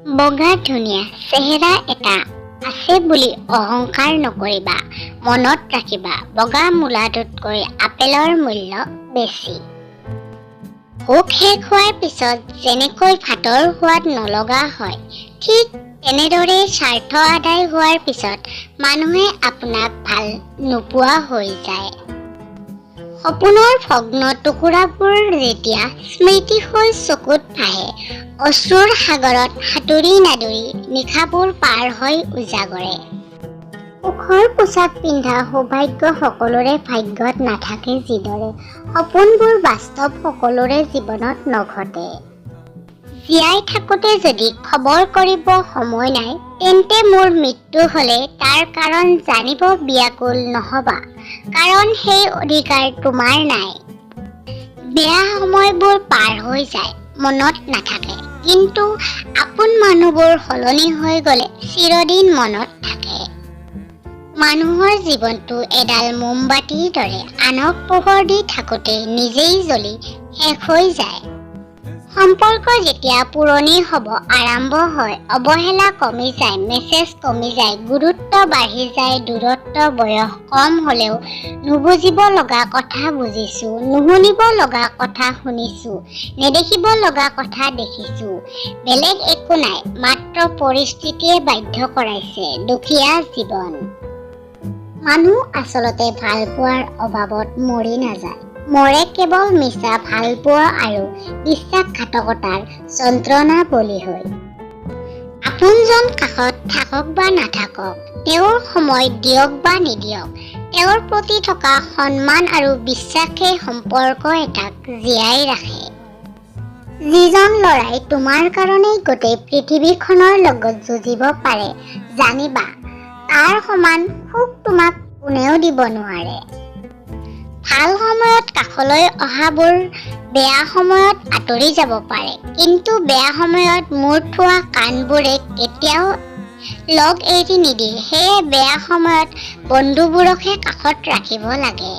বগা ধুনীয়া চেহেৰা এটা আছে বুলি অহংকাৰ নকৰিবা। মনত ৰাখিবা, বগা মূলাটোতকৈ আপেলৰ মূল্য বেছি। ভোক শেষ হোৱাৰ পিছত যেনেকৈ ভাতৰ সোৱাদ নলগা হয়, ঠিক তেনেদৰে স্বাৰ্থ আদায় হোৱাৰ পিছত মানুহে আপোনাক ভাল নোপোৱা হৈ যায়। সপোনৰ ভগ্ন টুকুৰাবোৰ যেতিয়া স্মৃতি হৈ চকুত ভাহে, অশ্ৰুৰ সাগৰত সাঁতুৰি নাদুৰি নিশাবোৰ পাৰ হৈ উজাগৰে। সুখৰ পোছাক পিন্ধা সৌভাগ্য সকলোৰে ভাগ্যত নাথাকে যিদৰে, সপোনবোৰ বাস্তৱ সকলোৰে জীৱনত নঘটে। জীয়াই থাকোঁতে যদি খবৰ কৰিব সময় নাই, তেন্তে মোৰ মৃত্যু হ'লে তাৰ কাৰণ জানিব ব্যাকুল নহবা, কাৰণ সেই অধিকাৰ তোমাৰ নাই। বেয়া সময়বোৰ পাৰ হৈ যায়, মনত নাথাকে, কিন্তু আপোন মানুহবোৰ সলনি হৈ গ'লে চিৰদিন মনত থাকে। মানুহৰ জীৱনটো এডাল মোমবাতিৰ দৰে, আনক পোহৰ দি থাকোঁতে নিজেই জ্বলি শেষ হৈ যায়। সম্পৰ্ক যেতিয়া পুৰণি হ'ব আৰম্ভ হয়, অৱহেলা কমি যায়, মেছেজ কমি যায়, গুৰুত্ব বাঢ়ি যায়, দূৰত্ব বয়স কম হ'লেও নুবুজিব লগা কথা বুজিছোঁ, নুশুনিব লগা কথা শুনিছোঁ, নেদেখিব লগা কথা দেখিছোঁ। বেলেগ একো নাই, মাত্ৰ পৰিস্থিতিয়ে বাধ্য কৰাইছে দুখীয়া জীৱন। মানুহ আচলতে ভালপোৱাৰ অভাৱত মৰি নাযায়, মৰে কেৱল মিছা ভালপোৱা আৰু বিশ্বাসঘাতকতাৰ যন্ত্ৰণা বলি হৈ। আপোনজন কাষত থাকক বা নাথাকক, তেওঁৰ সময় দিয়ক বা নিদিয়ক, তেওঁৰ প্ৰতি থকা সন্মান আৰু বিশ্বাসেই সম্পৰ্ক এটাক জীয়াই ৰাখে। যিজন ল'ৰাই তোমাৰ কাৰণেই গোটেই পৃথিৱীখনৰ লগত যুঁজিব পাৰে, জানিবা তাৰ সমান সুখ তোমাক কোনেও দিব নোৱাৰে। ভাল সময়ত কাষলৈ অহাবোৰ বেয়া সময়ত আঁতৰি যাব পাৰে, কিন্তু বেয়া সময়ত মূৰ থোৱা কাণবোৰে কেতিয়াও লগ এৰি নিদিয়ে। সেয়ে বেয়া সময়ত বন্ধুবোৰকহে কাষত ৰাখিব লাগে।